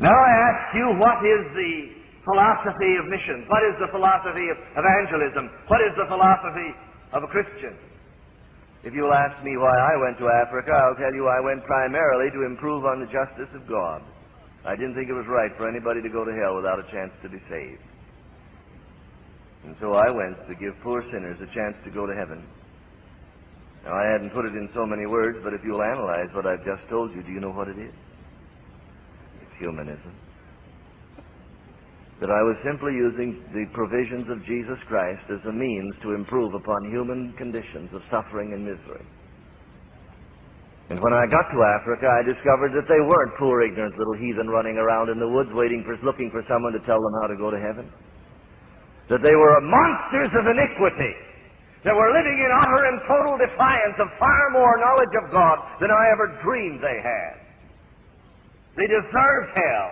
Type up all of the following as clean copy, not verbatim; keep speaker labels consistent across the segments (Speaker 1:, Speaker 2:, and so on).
Speaker 1: Now I ask you, what is the philosophy of missions? What is the philosophy of evangelism? What is the philosophy of a Christian? If you'll ask me why I went to Africa, I'll tell you I went primarily to improve on the justice of God. I didn't think it was right for anybody to go to hell without a chance to be saved. And so I went to give poor sinners a chance to go to heaven. Now, I hadn't put it in so many words, but if you'll analyze what I've just told you, do you know what it is? It's humanism. That I was simply using the provisions of Jesus Christ as a means to improve upon human conditions of suffering and misery. And when I got to Africa, I discovered that they weren't poor, ignorant little heathen running around in the woods looking for someone to tell them how to go to heaven. That they were monsters of iniquity, that were living in utter and total defiance of far more knowledge of God than I ever dreamed they had. They deserved hell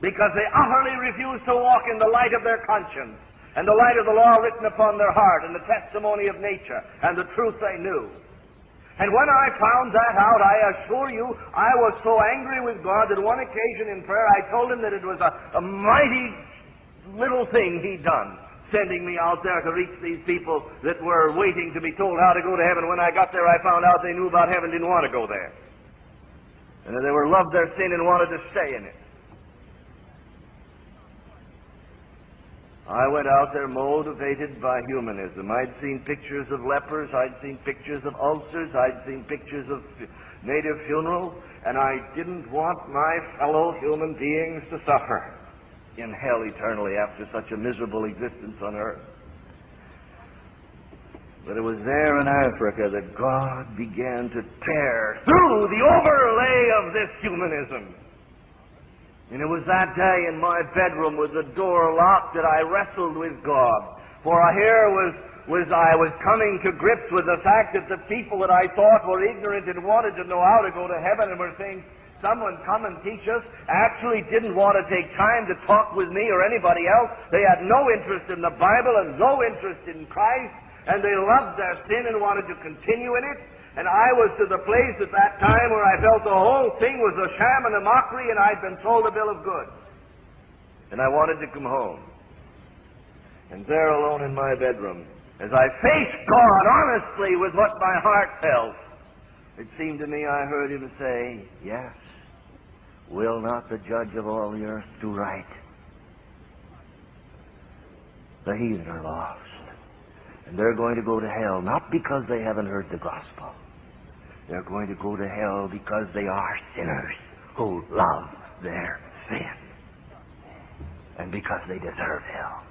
Speaker 1: because they utterly refused to walk in the light of their conscience and the light of the law written upon their heart and the testimony of nature and the truth they knew. And when I found that out, I assure you, I was so angry with God that one occasion in prayer I told him that it was a mighty little thing he'd done, sending me out there to reach these people that were waiting to be told how to go to heaven. When I got there, I found out they knew about heaven, didn't want to go there. And that they were loved their sin and wanted to stay in it. I went out there motivated by humanism. I'd seen pictures of lepers, I'd seen pictures of ulcers, I'd seen pictures of native funerals, and I didn't want my fellow human beings to suffer in hell eternally after such a miserable existence on earth. But it was there in Africa that God began to tear through the overlay of this humanism. And it was that day in my bedroom with the door locked that I wrestled with God. For here I was coming to grips with the fact that the people that I thought were ignorant and wanted to know how to go to heaven and were saying, someone come and teach us, actually didn't want to take time to talk with me or anybody else. They had no interest in the Bible and no interest in Christ, and they loved their sin and wanted to continue in it. And I was to the place at that time where I felt the whole thing was a sham and a mockery, and I'd been sold a bill of goods. And I wanted to come home. And there alone in my bedroom, as I faced God honestly with what my heart felt, it seemed to me I heard him say, yes, will not the judge of all the earth do right? The heathen are lost. And they're going to go to hell, not because they haven't heard the gospel. They're going to go to hell because they are sinners who love their sin. And because they deserve hell.